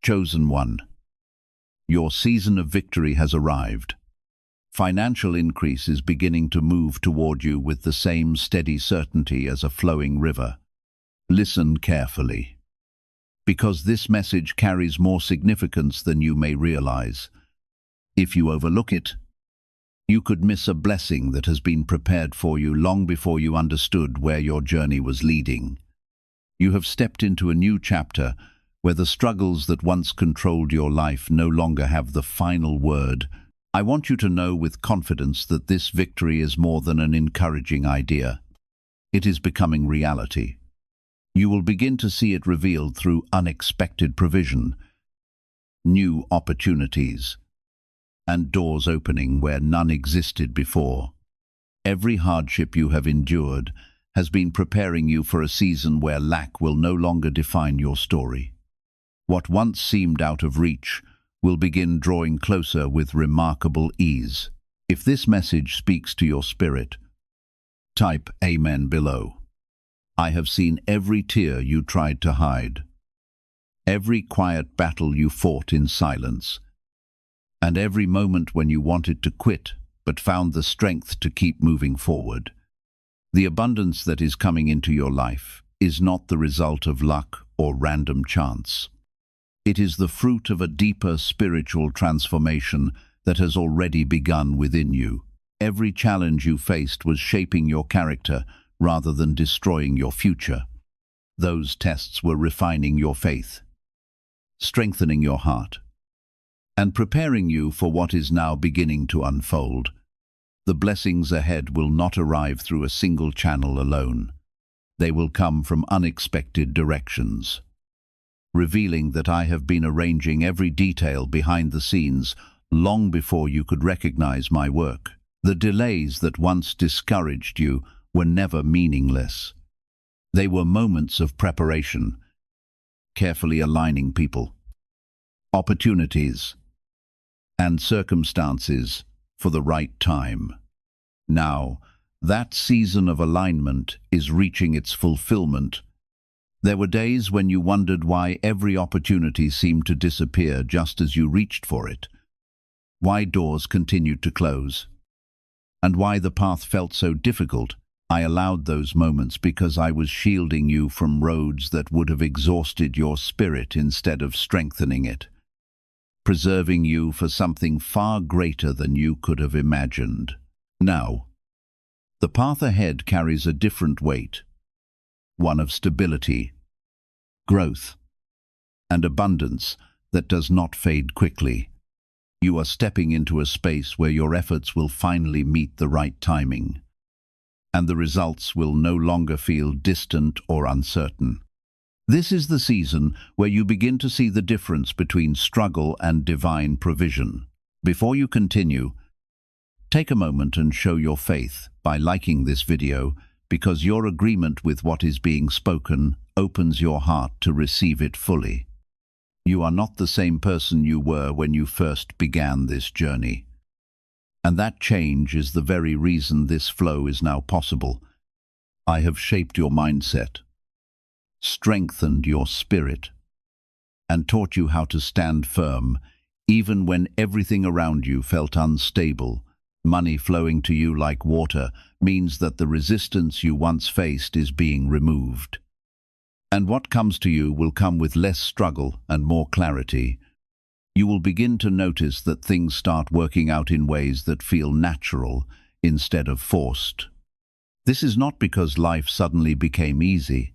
Chosen one, your season of victory has arrived. Financial increase is beginning to move toward you with the same steady certainty as a flowing river. Listen carefully, because this message carries more significance than you may realize. If you overlook it, you could miss a blessing that has been prepared for you long before you understood where your journey was leading. You have stepped into a new chapter where the struggles that once controlled your life no longer have the final word. I want you to know with confidence that this victory is more than an encouraging idea. It is becoming reality. You will begin to see it revealed through unexpected provision, new opportunities, and doors opening where none existed before. Every hardship you have endured has been preparing you for a season where lack will no longer define your story. What once seemed out of reach will begin drawing closer with remarkable ease. If this message speaks to your spirit, type Amen below. I have seen every tear you tried to hide, every quiet battle you fought in silence, and every moment when you wanted to quit but found the strength to keep moving forward. The abundance that is coming into your life is not the result of luck or random chance. It is the fruit of a deeper spiritual transformation that has already begun within you. Every challenge you faced was shaping your character rather than destroying your future. Those tests were refining your faith, strengthening your heart, and preparing you for what is now beginning to unfold. The blessings ahead will not arrive through a single channel alone. They will come from unexpected directions, revealing that I have been arranging every detail behind the scenes long before you could recognize my work. The delays that once discouraged you were never meaningless. They were moments of preparation, carefully aligning people, opportunities, and circumstances for the right time. Now, that season of alignment is reaching its fulfillment. There were days when you wondered why every opportunity seemed to disappear just as you reached for it, why doors continued to close, and why the path felt so difficult. I allowed those moments because I was shielding you from roads that would have exhausted your spirit instead of strengthening it, preserving you for something far greater than you could have imagined. Now, the path ahead carries a different weight, one of stability, growth, and abundance that does not fade quickly. You are stepping into a space where your efforts will finally meet the right timing, and the results will no longer feel distant or uncertain. This is the season where you begin to see the difference between struggle and divine provision. Before you continue, take a moment and show your faith by liking this video, because your agreement with what is being spoken opens your heart to receive it fully. You are not the same person you were when you first began this journey. And that change is the very reason this flow is now possible. I have shaped your mindset, strengthened your spirit, and taught you how to stand firm, even when everything around you felt unstable. Money flowing to you like water means that the resistance you once faced is being removed. And what comes to you will come with less struggle and more clarity. You will begin to notice that things start working out in ways that feel natural instead of forced. This is not because life suddenly became easy,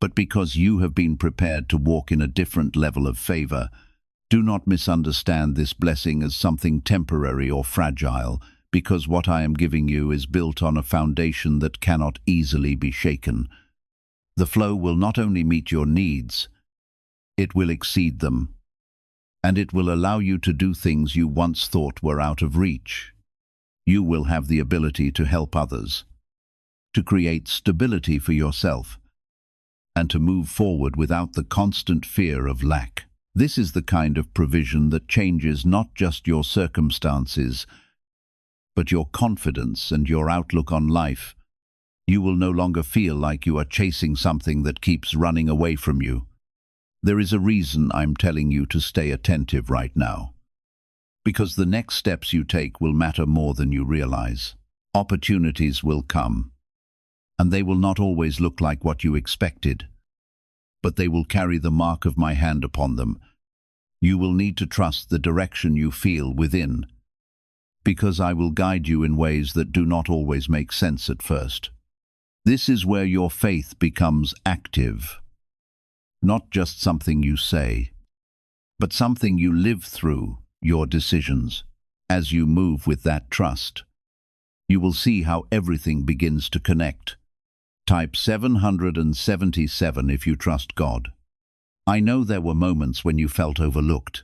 but because you have been prepared to walk in a different level of favor. Do not misunderstand this blessing as something temporary or fragile, because what I am giving you is built on a foundation that cannot easily be shaken. The flow will not only meet your needs, it will exceed them, and it will allow you to do things you once thought were out of reach. You will have the ability to help others, to create stability for yourself, and to move forward without the constant fear of lack. This is the kind of provision that changes not just your circumstances, but your confidence and your outlook on life. You will no longer feel like you are chasing something that keeps running away from you. There is a reason I'm telling you to stay attentive right now. Because the next steps you take will matter more than you realize. Opportunities will come, and they will not always look like what you expected, but they will carry the mark of my hand upon them. You will need to trust the direction you feel within, because I will guide you in ways that do not always make sense at first. This is where your faith becomes active, not just something you say, but something you live through your decisions. As you move with that trust, you will see how everything begins to connect. Type 777 if you trust God. I know there were moments when you felt overlooked,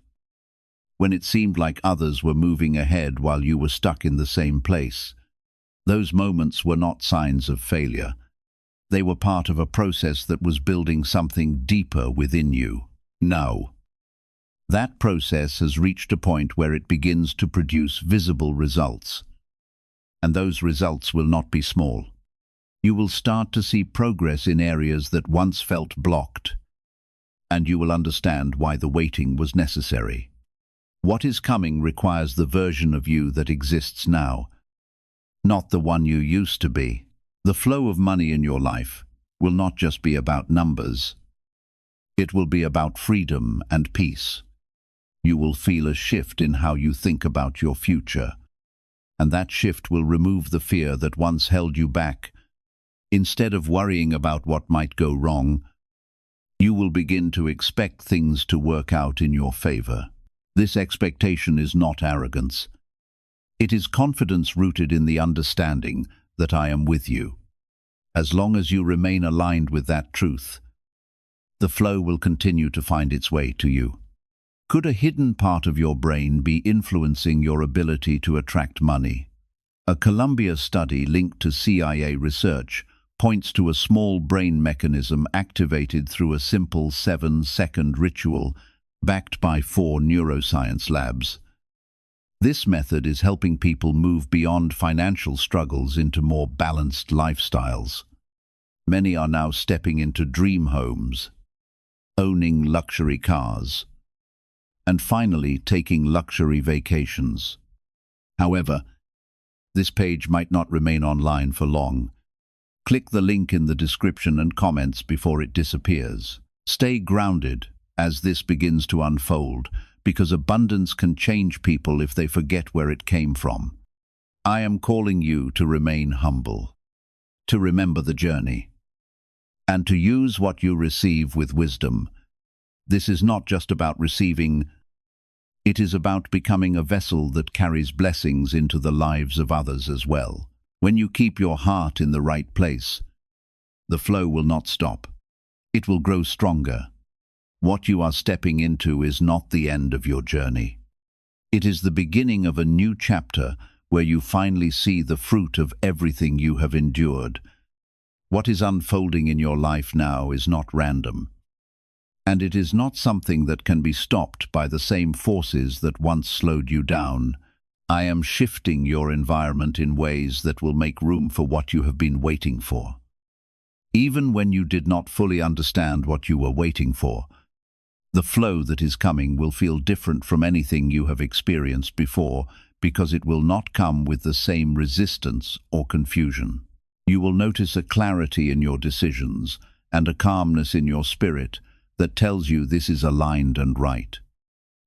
when it seemed like others were moving ahead while you were stuck in the same place. Those moments were not signs of failure. They were part of a process that was building something deeper within you. Now, that process has reached a point where it begins to produce visible results. And those results will not be small. You will start to see progress in areas that once felt blocked, and you will understand why the waiting was necessary. What is coming requires the version of you that exists now, not the one you used to be. The flow of money in your life will not just be about numbers. It will be about freedom and peace. You will feel a shift in how you think about your future, and that shift will remove the fear that once held you back. Instead of worrying about what might go wrong, you will begin to expect things to work out in your favor. This expectation is not arrogance. It is confidence rooted in the understanding that I am with you. As long as you remain aligned with that truth, the flow will continue to find its way to you. Could a hidden part of your brain be influencing your ability to attract money? A Columbia study linked to CIA research points to a small brain mechanism activated through a simple 7-second ritual backed by 4 neuroscience labs. This method is helping people move beyond financial struggles into more balanced lifestyles. Many are now stepping into dream homes, owning luxury cars, and finally taking luxury vacations. However, this page might not remain online for long. Click the link in the description and comments before it disappears. Stay grounded as this begins to unfold, because abundance can change people if they forget where it came from. I am calling you to remain humble, to remember the journey, and to use what you receive with wisdom. This is not just about receiving, it is about becoming a vessel that carries blessings into the lives of others as well. When you keep your heart in the right place, the flow will not stop. It will grow stronger. What you are stepping into is not the end of your journey. It is the beginning of a new chapter where you finally see the fruit of everything you have endured. What is unfolding in your life now is not random, and it is not something that can be stopped by the same forces that once slowed you down. I am shifting your environment in ways that will make room for what you have been waiting for. Even when you did not fully understand what you were waiting for, the flow that is coming will feel different from anything you have experienced before, because it will not come with the same resistance or confusion. You will notice a clarity in your decisions and a calmness in your spirit that tells you this is aligned and right.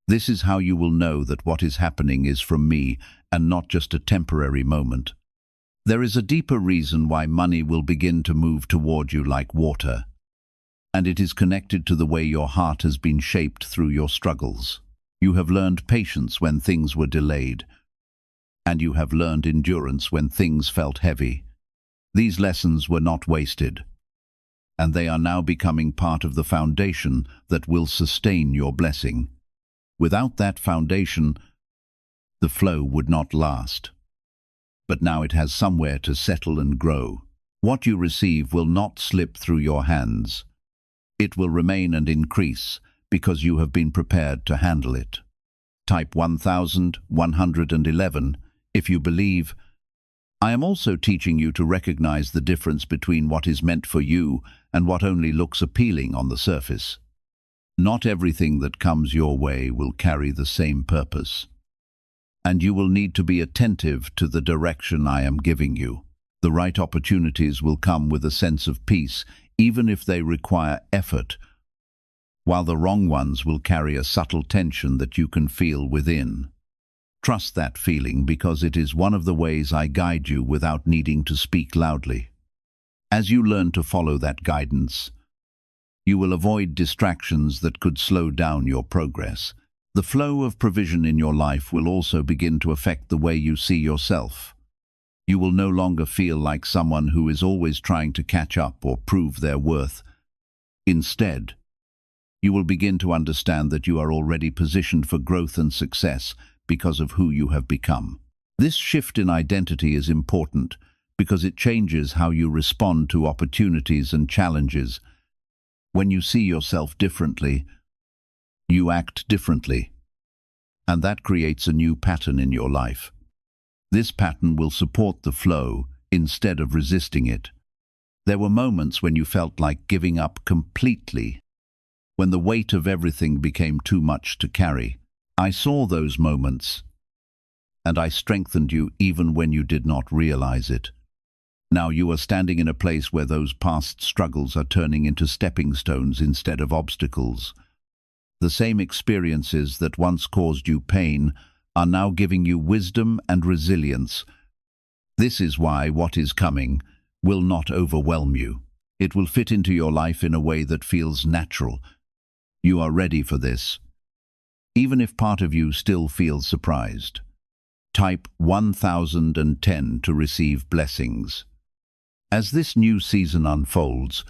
This is how you will know that what is happening is from me and not just a temporary moment. There is a deeper reason why money will begin to move toward you like water, and it is connected to the way your heart has been shaped through your struggles. You have learned patience when things were delayed, and you have learned endurance when things felt heavy. These lessons were not wasted, and they are now becoming part of the foundation that will sustain your blessing. Without that foundation, the flow would not last. But now it has somewhere to settle and grow. What you receive will not slip through your hands. It will remain and increase because you have been prepared to handle it. Type 1111 if you believe. I am also teaching you to recognize the difference between what is meant for you and what only looks appealing on the surface. Not everything that comes your way will carry the same purpose, and you will need to be attentive to the direction I am giving you. The right opportunities will come with a sense of peace, even if they require effort, while the wrong ones will carry a subtle tension that you can feel within. Trust that feeling, because it is one of the ways I guide you without needing to speak loudly. As you learn to follow that guidance, you will avoid distractions that could slow down your progress. The flow of provision in your life will also begin to affect the way you see yourself. You will no longer feel like someone who is always trying to catch up or prove their worth. Instead, you will begin to understand that you are already positioned for growth and success because of who you have become. This shift in identity is important because it changes how you respond to opportunities and challenges. When you see yourself differently, you act differently, and that creates a new pattern in your life. This pattern will support the flow instead of resisting it. There were moments when you felt like giving up completely, when the weight of everything became too much to carry. I saw those moments, and I strengthened you even when you did not realize it. Now you are standing in a place where those past struggles are turning into stepping stones instead of obstacles. The same experiences that once caused you pain are now giving you wisdom and resilience. This is why what is coming will not overwhelm you. It will fit into your life in a way that feels natural. You are ready for this, even if part of you still feels surprised. Type 1010 to receive blessings. As this new season unfolds,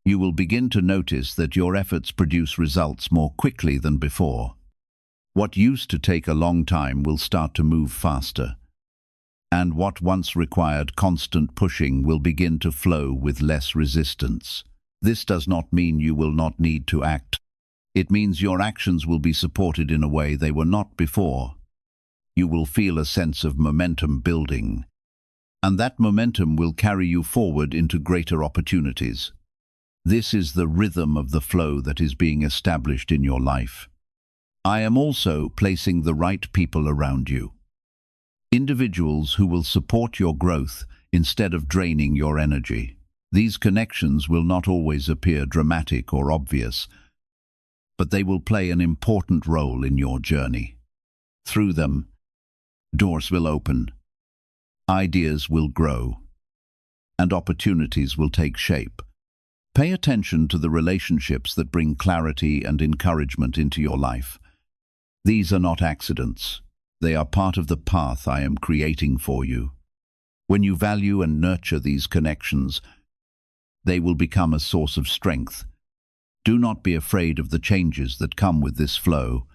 you will begin to notice that your efforts produce results more quickly than before. What used to take a long time will start to move faster, and what once required constant pushing will begin to flow with less resistance. This does not mean you will not need to act. It means your actions will be supported in a way they were not before. You will feel a sense of momentum building, and that momentum will carry you forward into greater opportunities. This is the rhythm of the flow that is being established in your life. I am also placing the right people around you. Individuals who will support your growth instead of draining your energy. These connections will not always appear dramatic or obvious, but they will play an important role in your journey. Through them, doors will open, ideas will grow, and opportunities will take shape. Pay attention to the relationships that bring clarity and encouragement into your life. These are not accidents. They are part of the path I am creating for you. When you value and nurture these connections, they will become a source of strength. Do not be afraid of the changes that come with this flow,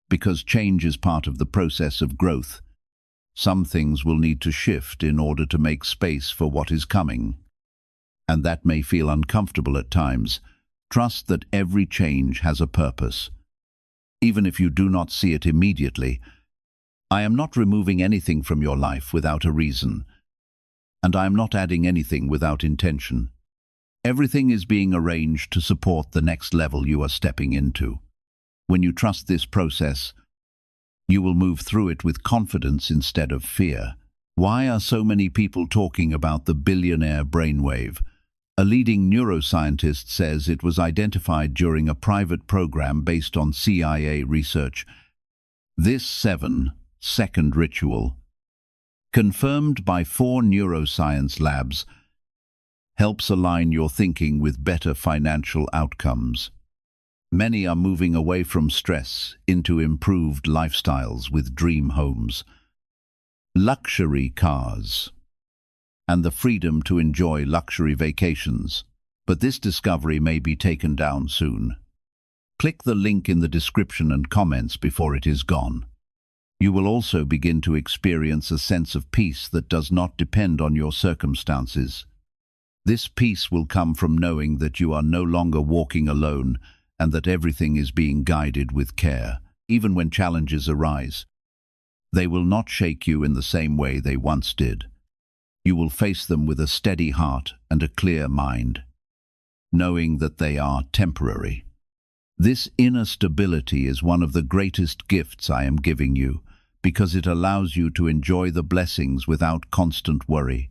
because change is part of the process of growth. Some things will need to shift in order to make space for what is coming, and that may feel uncomfortable at times. Trust that every change has a purpose. Even if you do not see it immediately, I am not removing anything from your life without a reason, and I am not adding anything without intention. Everything is being arranged to support the next level you are stepping into. When you trust this process, you will move through it with confidence instead of fear. Why are so many people talking about the billionaire brainwave? A leading neuroscientist says it was identified during a private program based on CIA research. This 7-second ritual, confirmed by 4 neuroscience labs, helps align your thinking with better financial outcomes. Many are moving away from stress into improved lifestyles with dream homes, luxury cars, and the freedom to enjoy luxury vacations. But this discovery may be taken down soon. Click the link in the description and comments before it is gone. You will also begin to experience a sense of peace that does not depend on your circumstances. This peace will come from knowing that you are no longer walking alone and that everything is being guided with care. Even when challenges arise, they will not shake you in the same way they once did. You will face them with a steady heart and a clear mind, knowing that they are temporary. This inner stability is one of the greatest gifts I am giving you, because it allows you to enjoy the blessings without constant worry.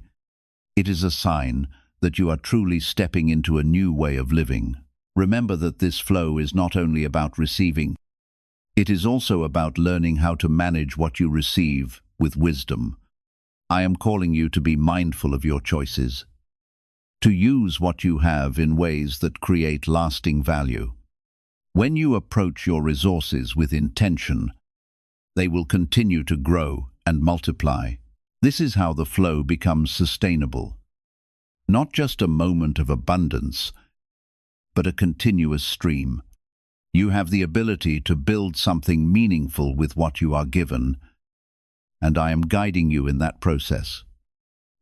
It is a sign that you are truly stepping into a new way of living. Remember that this flow is not only about receiving, it is also about learning how to manage what you receive with wisdom. I am calling you to be mindful of your choices, to use what you have in ways that create lasting value. When you approach your resources with intention, they will continue to grow and multiply. This is how the flow becomes sustainable. Not just a moment of abundance, but a continuous stream. You have the ability to build something meaningful with what you are given, and I am guiding you in that process.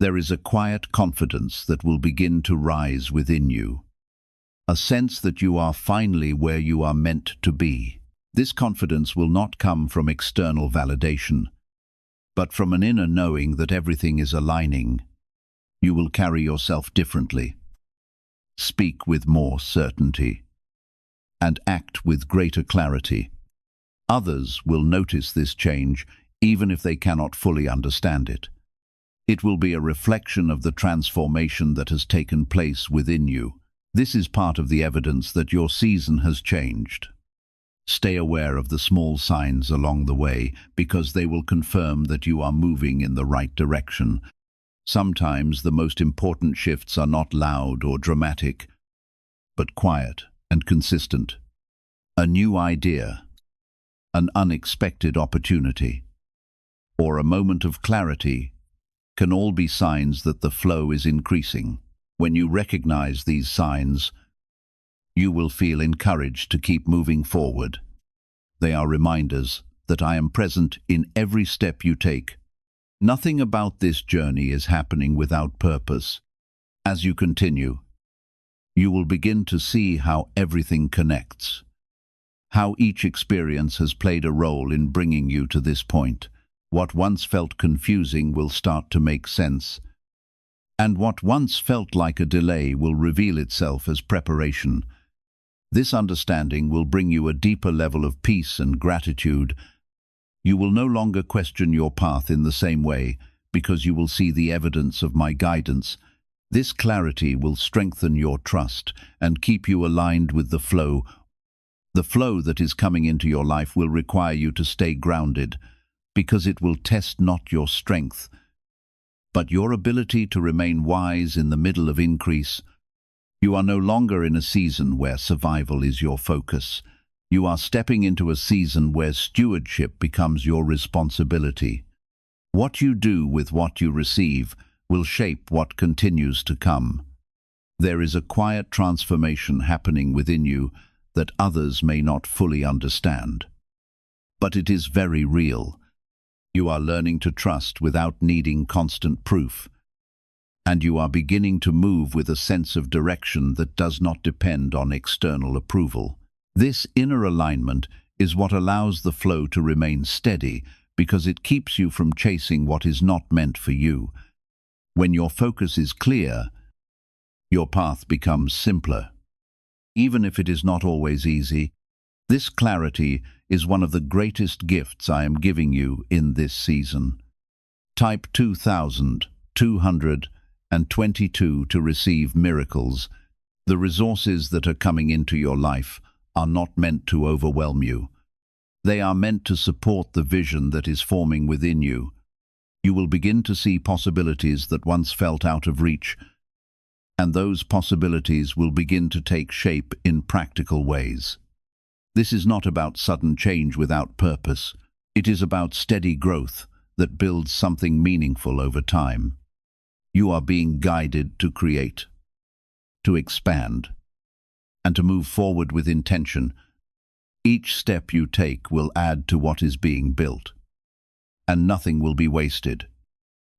There is a quiet confidence that will begin to rise within you, a sense that you are finally where you are meant to be. This confidence will not come from external validation, but from an inner knowing that everything is aligning. You will carry yourself differently, speak with more certainty, and act with greater clarity. Others will notice this change, even if they cannot fully understand it. It will be a reflection of the transformation that has taken place within you. This is part of the evidence that your season has changed. Stay aware of the small signs along the way, because they will confirm that you are moving in the right direction. Sometimes the most important shifts are not loud or dramatic, but quiet and consistent. A new idea, an unexpected opportunity, or a moment of clarity can all be signs that the flow is increasing. When you recognize these signs, you will feel encouraged to keep moving forward. They are reminders that I am present in every step you take. Nothing about this journey is happening without purpose. As you continue, you will begin to see how everything connects, how each experience has played a role in bringing you to this point. What once felt confusing will start to make sense, and what once felt like a delay will reveal itself as preparation. This understanding will bring you a deeper level of peace and gratitude. You will no longer question your path in the same way, because you will see the evidence of my guidance. This clarity will strengthen your trust and keep you aligned with the flow. The flow that is coming into your life will require you to stay grounded, because it will test not your strength, but your ability to remain wise in the middle of increase. You are no longer in a season where survival is your focus. You are stepping into a season where stewardship becomes your responsibility. What you do with what you receive will shape what continues to come. There is a quiet transformation happening within you that others may not fully understand, but it is very real. You are learning to trust without needing constant proof, and you are beginning to move with a sense of direction that does not depend on external approval. This inner alignment is what allows the flow to remain steady, because it keeps you from chasing what is not meant for you. When your focus is clear, your path becomes simpler. Even if it is not always easy, this clarity is one of the greatest gifts I am giving you in this season. Type 2222 to receive miracles. The resources that are coming into your life are not meant to overwhelm you. They are meant to support the vision that is forming within you. You will begin to see possibilities that once felt out of reach, and those possibilities will begin to take shape in practical ways. This is not about sudden change without purpose. It is about steady growth that builds something meaningful over time. You are being guided to create, to expand, and to move forward with intention. Each step you take will add to what is being built, and nothing will be wasted.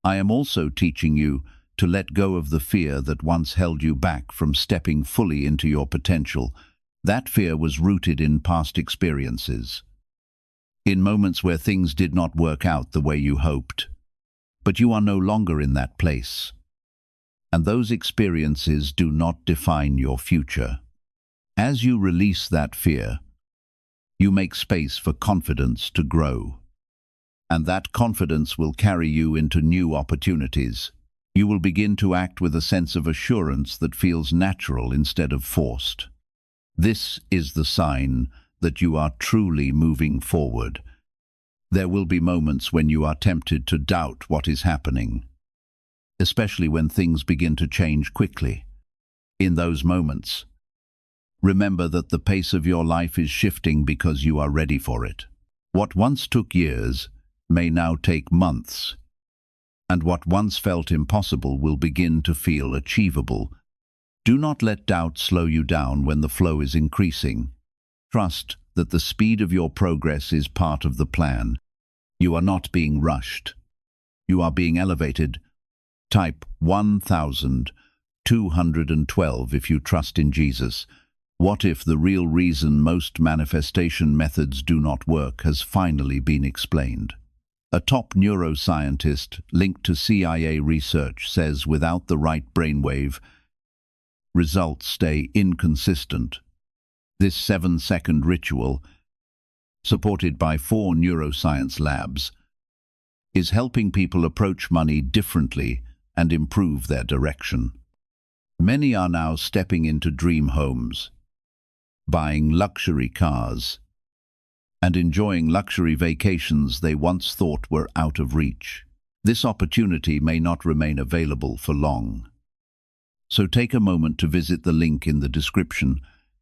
I am also teaching you to let go of the fear that once held you back from stepping fully into your potential. That fear was rooted in past experiences, in moments where things did not work out the way you hoped. But you are no longer in that place, and those experiences do not define your future. As you release that fear, you make space for confidence to grow. And that confidence will carry you into new opportunities. You will begin to act with a sense of assurance that feels natural instead of forced. This is the sign that you are truly moving forward. There will be moments when you are tempted to doubt what is happening, especially when things begin to change quickly. In those moments, remember that the pace of your life is shifting because you are ready for it. What once took years may now take months, and what once felt impossible will begin to feel achievable. Do not let doubt slow you down when the flow is increasing. Trust that the speed of your progress is part of the plan. You are not being rushed. You are being elevated. Type 1212 if you trust in Jesus. What if the real reason most manifestation methods do not work has finally been explained? A top neuroscientist linked to CIA research says without the right brainwave, results stay inconsistent. This 7-second ritual, supported by 4 neuroscience labs, is helping people approach money differently and improve their direction. Many are now stepping into dream homes, buying luxury cars, and enjoying luxury vacations they once thought were out of reach. This opportunity may not remain available for long. So take a moment to visit the link in the description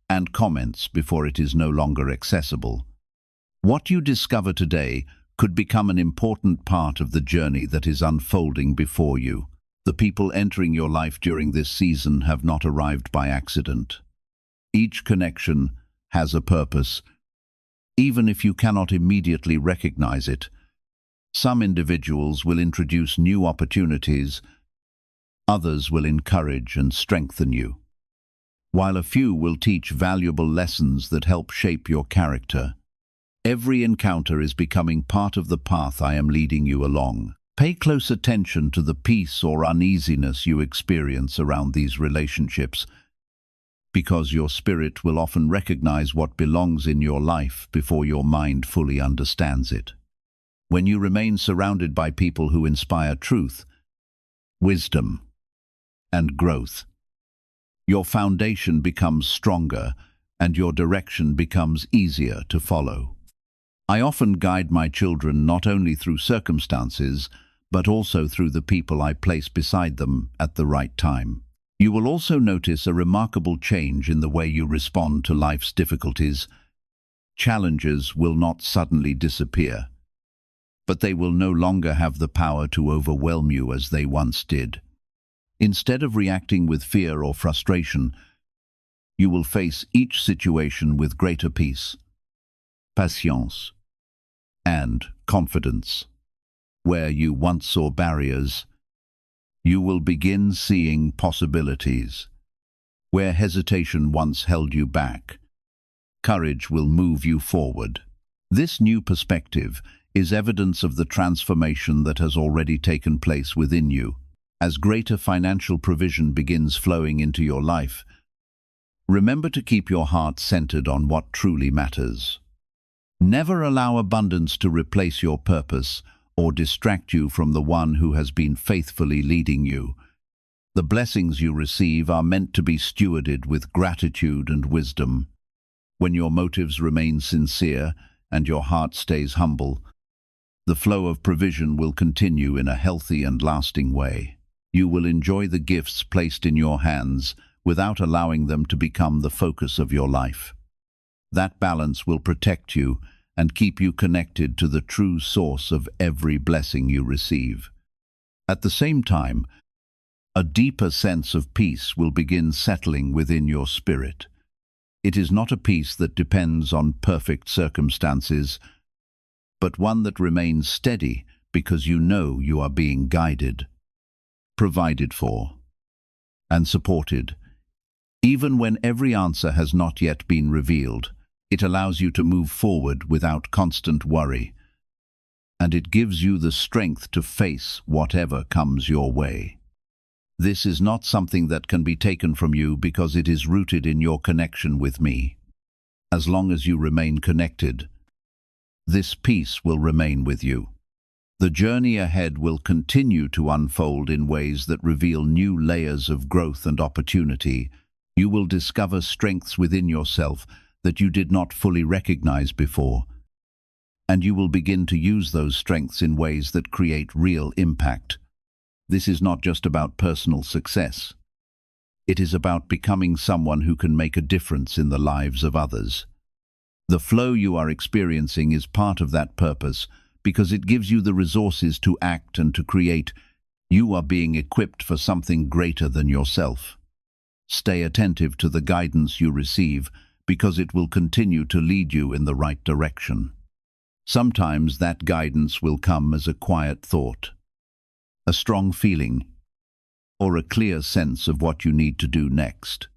and comments before it is no longer accessible. What you discover today could become an important part of the journey that is unfolding before you. The people entering your life during this season have not arrived by accident. Each connection has a purpose, even if you cannot immediately recognize it. Some individuals will introduce new opportunities, others will encourage and strengthen you, while a few will teach valuable lessons that help shape your character. Every encounter is becoming part of the path I am leading you along. Pay close attention to the peace or uneasiness you experience around these relationships, because your spirit will often recognize what belongs in your life before your mind fully understands it. When you remain surrounded by people who inspire truth, wisdom, and growth, your foundation becomes stronger and your direction becomes easier to follow. I often guide my children not only through circumstances, but also through the people I place beside them at the right time. You will also notice a remarkable change in the way you respond to life's difficulties. Challenges will not suddenly disappear, but they will no longer have the power to overwhelm you as they once did. Instead of reacting with fear or frustration, you will face each situation with greater peace, patience, and confidence. Where you once saw barriers, you will begin seeing possibilities. Where hesitation once held you back, courage will move you forward. This new perspective is evidence of the transformation that has already taken place within you. As greater financial provision begins flowing into your life, remember to keep your heart centered on what truly matters. Never allow abundance to replace your purpose or distract you from the one who has been faithfully leading you. The blessings you receive are meant to be stewarded with gratitude and wisdom. When your motives remain sincere and your heart stays humble, the flow of provision will continue in a healthy and lasting way. You will enjoy the gifts placed in your hands without allowing them to become the focus of your life. That balance will protect you and keep you connected to the true source of every blessing you receive. At the same time, a deeper sense of peace will begin settling within your spirit. It is not a peace that depends on perfect circumstances, but one that remains steady because you know you are being guided, provided for, and supported. Even when every answer has not yet been revealed, it allows you to move forward without constant worry, and it gives you the strength to face whatever comes your way. This is not something that can be taken from you because it is rooted in your connection with me. As long as you remain connected, this peace will remain with you. The journey ahead will continue to unfold in ways that reveal new layers of growth and opportunity. You will discover strengths within yourself that you did not fully recognize before, and you will begin to use those strengths in ways that create real impact. This is not just about personal success. It is about becoming someone who can make a difference in the lives of others. The flow you are experiencing is part of that purpose because it gives you the resources to act and to create. You are being equipped for something greater than yourself. Stay attentive to the guidance you receive because it will continue to lead you in the right direction. Sometimes that guidance will come as a quiet thought, a strong feeling, or a clear sense of what you need to do next.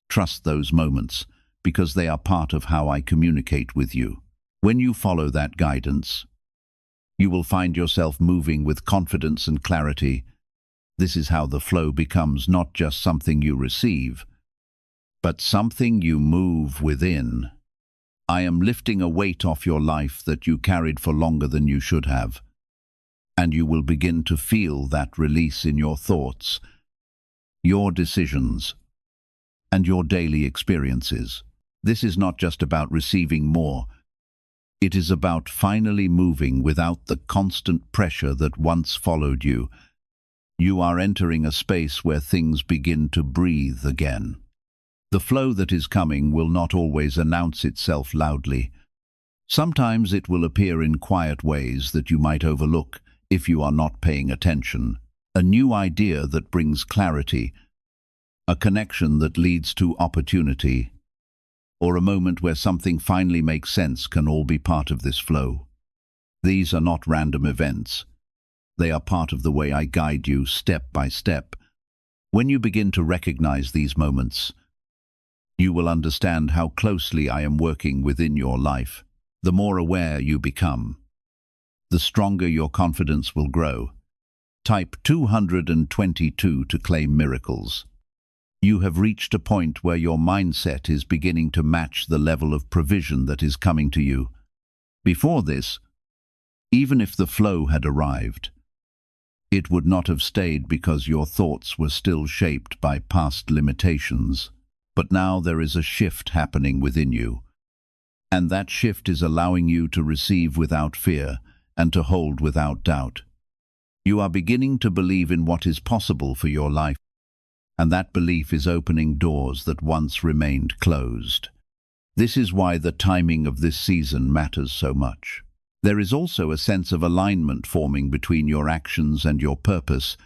Trust those moments because they are part of how I communicate with you. When you follow that guidance, you will find yourself moving with confidence and clarity. This is how the flow becomes not just something you receive, but something you move within. I am lifting a weight off your life that you carried for longer than you should have, and you will begin to feel that release in your thoughts, your decisions, and your daily experiences. This is not just about receiving more. It is about finally moving without the constant pressure that once followed you. You are entering a space where things begin to breathe again. The flow that is coming will not always announce itself loudly. Sometimes it will appear in quiet ways that you might overlook if you are not paying attention. A new idea that brings clarity, a connection that leads to opportunity, or a moment where something finally makes sense can all be part of this flow. These are not random events. They are part of the way I guide you step by step. When you begin to recognize these moments, you will understand how closely I am working within your life. The more aware you become, the stronger your confidence will grow. Type 222 to claim miracles. You have reached a point where your mindset is beginning to match the level of provision that is coming to you. Before this, even if the flow had arrived, it would not have stayed because your thoughts were still shaped by past limitations. But now there is a shift happening within you, and that shift is allowing you to receive without fear and to hold without doubt. You are beginning to believe in what is possible for your life, and that belief is opening doors that once remained closed. This is why the timing of this season matters so much. There is also a sense of alignment forming between your actions and your purpose.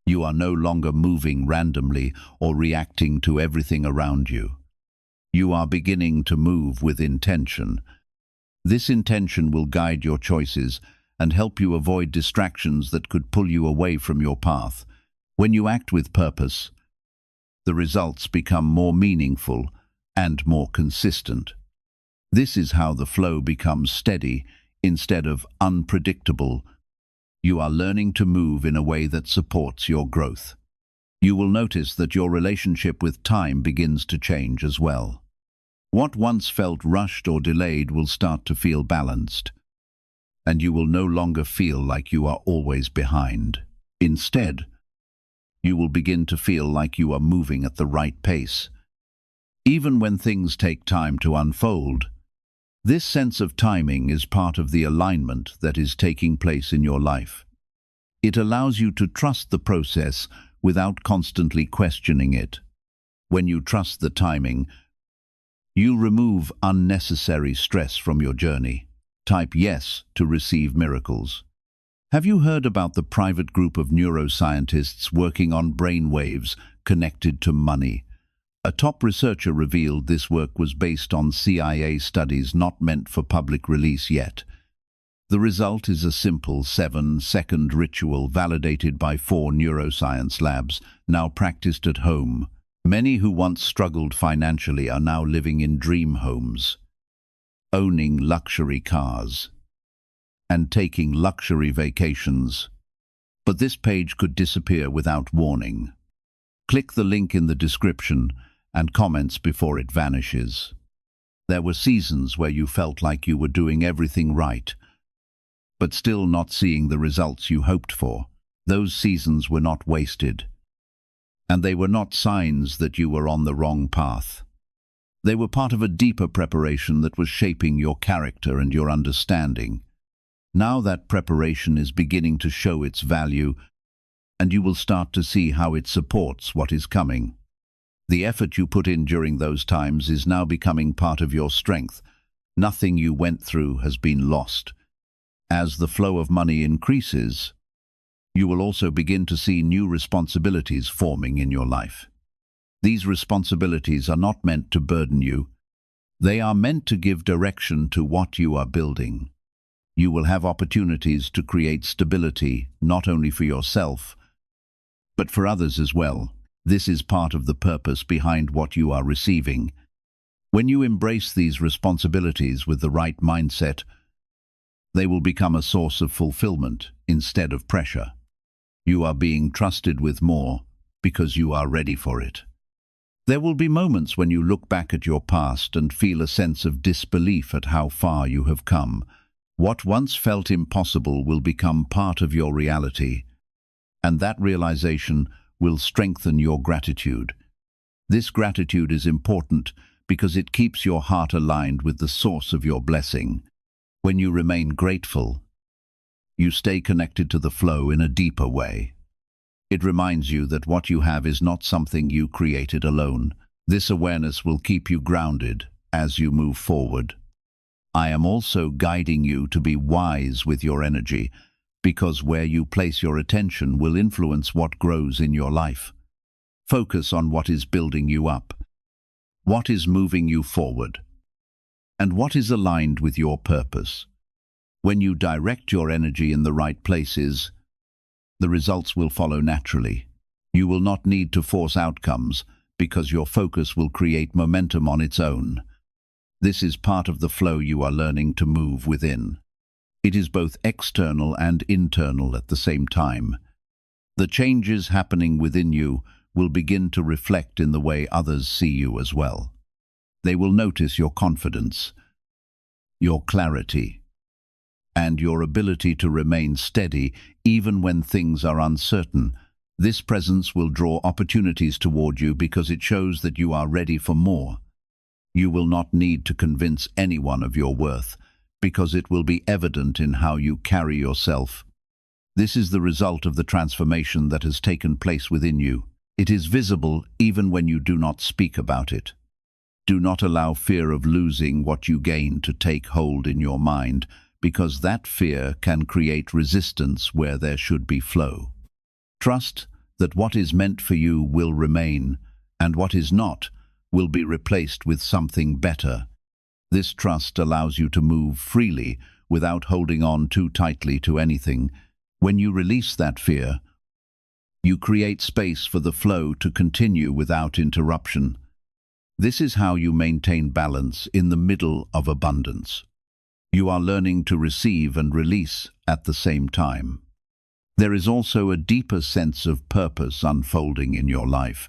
You are no longer moving randomly or reacting to everything around you. You are beginning to move with intention. This intention will guide your choices and help you avoid distractions that could pull you away from your path. When you act with purpose, the results become more meaningful and more consistent. This is how the flow becomes steady instead of unpredictable. You are learning to move in a way that supports your growth. You will notice that your relationship with time begins to change as well. What once felt rushed or delayed will start to feel balanced, and you will no longer feel like you are always behind. Instead, you will begin to feel like you are moving at the right pace. Even when things take time to unfold, this sense of timing is part of the alignment that is taking place in your life. It allows you to trust the process without constantly questioning it. When you trust the timing, you remove unnecessary stress from your journey. Type yes to receive miracles. Have you heard about the private group of neuroscientists working on brain waves connected to money? A top researcher revealed this work was based on CIA studies not meant for public release yet. The result is a simple 7-second ritual validated by 4 neuroscience labs, now practiced at home. Many who once struggled financially are now living in dream homes, owning luxury cars, and taking luxury vacations. But this page could disappear without warning. Click the link in the description and comments before it vanishes. There were seasons where you felt like you were doing everything right, but still not seeing the results you hoped for. Those seasons were not wasted, and they were not signs that you were on the wrong path. They were part of a deeper preparation that was shaping your character and your understanding. Now that preparation is beginning to show its value, and you will start to see how it supports what is coming. The effort you put in during those times is now becoming part of your strength. Nothing you went through has been lost. As the flow of money increases, you will also begin to see new responsibilities forming in your life. These responsibilities are not meant to burden you. They are meant to give direction to what you are building. You will have opportunities to create stability, not only for yourself, but for others as well. This is part of the purpose behind what you are receiving. When you embrace these responsibilities with the right mindset, they will become a source of fulfillment instead of pressure. You are being trusted with more because you are ready for it. There will be moments when you look back at your past and feel a sense of disbelief at how far you have come. What once felt impossible will become part of your reality, and that realization will strengthen your gratitude. This gratitude is important because it keeps your heart aligned with the source of your blessing. When you remain grateful, you stay connected to the flow in a deeper way. It reminds you that what you have is not something you created alone. This awareness will keep you grounded as you move forward. I am also guiding you to be wise with your energy, because where you place your attention will influence what grows in your life. Focus on what is building you up, what is moving you forward, and what is aligned with your purpose. When you direct your energy in the right places, the results will follow naturally. You will not need to force outcomes because your focus will create momentum on its own. This is part of the flow you are learning to move within. It is both external and internal at the same time. The changes happening within you will begin to reflect in the way others see you as well. They will notice your confidence, your clarity, and your ability to remain steady even when things are uncertain. This presence will draw opportunities toward you because it shows that you are ready for more. You will not need to convince anyone of your worth, because it will be evident in how you carry yourself. This is the result of the transformation that has taken place within you. It is visible even when you do not speak about it. Do not allow fear of losing what you gain to take hold in your mind, because that fear can create resistance where there should be flow. Trust that what is meant for you will remain, and what is not will be replaced with something better. This trust allows you to move freely without holding on too tightly to anything. When you release that fear, you create space for the flow to continue without interruption. This is how you maintain balance in the middle of abundance. You are learning to receive and release at the same time. There is also a deeper sense of purpose unfolding in your life,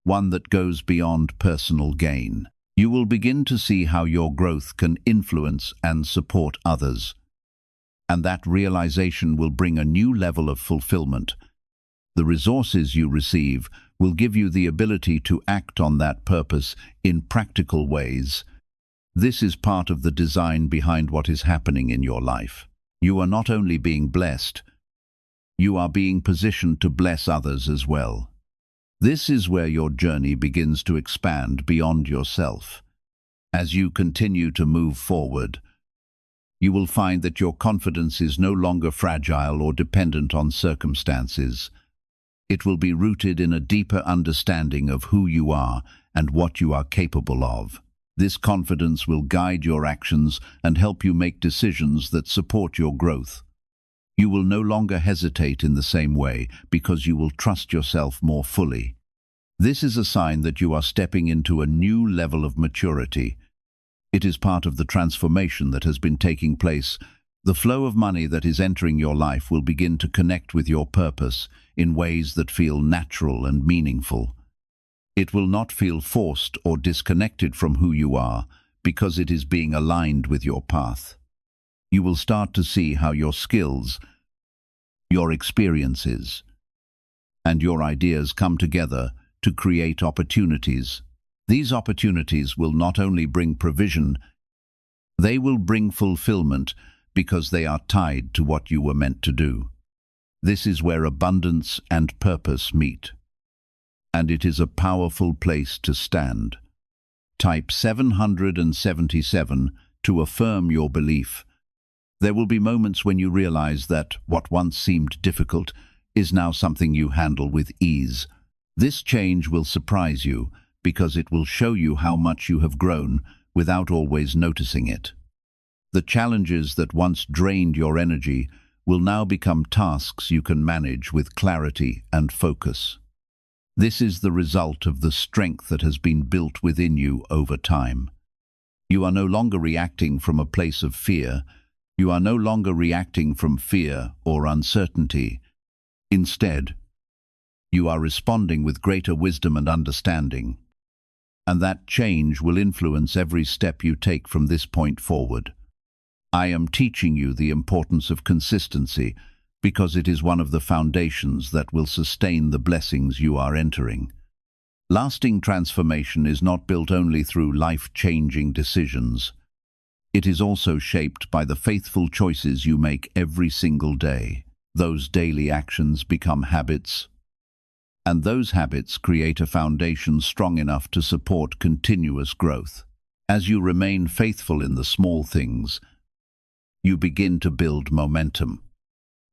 one that goes beyond personal gain. You will begin to see how your growth can influence and support others, and that realization will bring a new level of fulfillment. The resources you receive will give you the ability to act on that purpose in practical ways. This is part of the design behind what is happening in your life. You are not only being blessed, you are being positioned to bless others as well. This is where your journey begins to expand beyond yourself. As you continue to move forward, you will find that your confidence is no longer fragile or dependent on circumstances. It will be rooted in a deeper understanding of who you are and what you are capable of. This confidence will guide your actions and help you make decisions that support your growth. You will no longer hesitate in the same way because you will trust yourself more fully. This is a sign that you are stepping into a new level of maturity. It is part of the transformation that has been taking place, The flow of money that is entering your life will begin to connect with your purpose in ways that feel natural and meaningful. It will not feel forced or disconnected from who you are because it is being aligned with your path. You will start to see how your skills, your experiences, and your ideas come together to create opportunities. These opportunities will not only bring provision, they will bring fulfillment because they are tied to what you were meant to do. This is where abundance and purpose meet. And it is a powerful place to stand. Type 777 to affirm your belief. There will be moments when you realize that what once seemed difficult is now something you handle with ease. This change will surprise you because it will show you how much you have grown without always noticing it. The challenges that once drained your energy will now become tasks you can manage with clarity and focus. This is the result of the strength that has been built within you over time. You are no longer reacting from a place of fear. You are no longer reacting from fear or uncertainty. Instead, you are responding with greater wisdom and understanding. And that change will influence every step you take from this point forward. I am teaching you the importance of consistency because it is one of the foundations that will sustain the blessings you are entering. Lasting transformation is not built only through life-changing decisions. It is also shaped by the faithful choices you make every single day. Those daily actions become habits, and those habits create a foundation strong enough to support continuous growth. As you remain faithful in the small things, you begin to build momentum.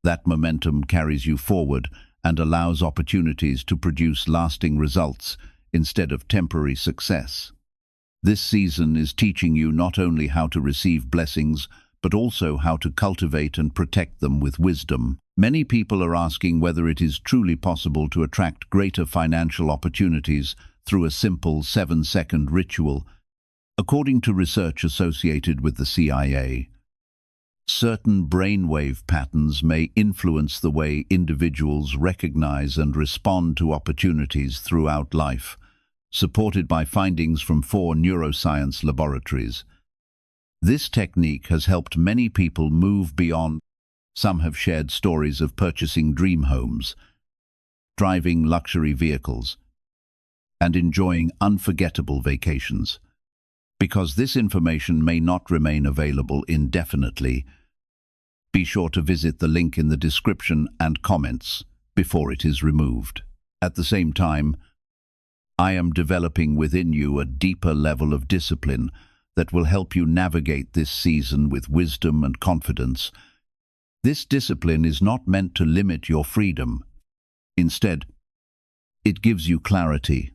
That momentum carries you forward and allows opportunities to produce lasting results instead of temporary success. This season is teaching you not only how to receive blessings, but also how to cultivate and protect them with wisdom. Many people are asking whether it is truly possible to attract greater financial opportunities through a simple 7-second ritual. According to research associated with the CIA, certain brainwave patterns may influence the way individuals recognize and respond to opportunities throughout life, supported by findings from 4 neuroscience laboratories. This technique has helped many people move beyond. Some have shared stories of purchasing dream homes, driving luxury vehicles, and enjoying unforgettable vacations. Because this information may not remain available indefinitely, be sure to visit the link in the description and comments before it is removed. At the same time, I am developing within you a deeper level of discipline that will help you navigate this season with wisdom and confidence. This discipline is not meant to limit your freedom. Instead, it gives you clarity,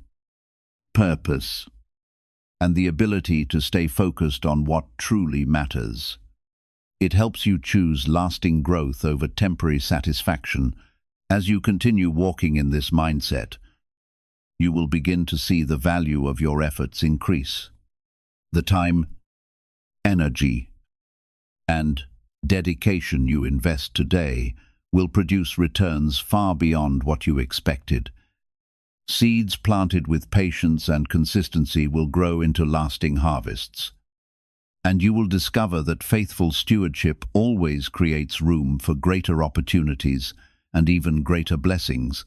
purpose, and the ability to stay focused on what truly matters. It helps you choose lasting growth over temporary satisfaction. As you continue walking in this mindset, you will begin to see the value of your efforts increase. The time, energy, and dedication you invest today will produce returns far beyond what you expected. Seeds planted with patience and consistency will grow into lasting harvests. And you will discover that faithful stewardship always creates room for greater opportunities and even greater blessings.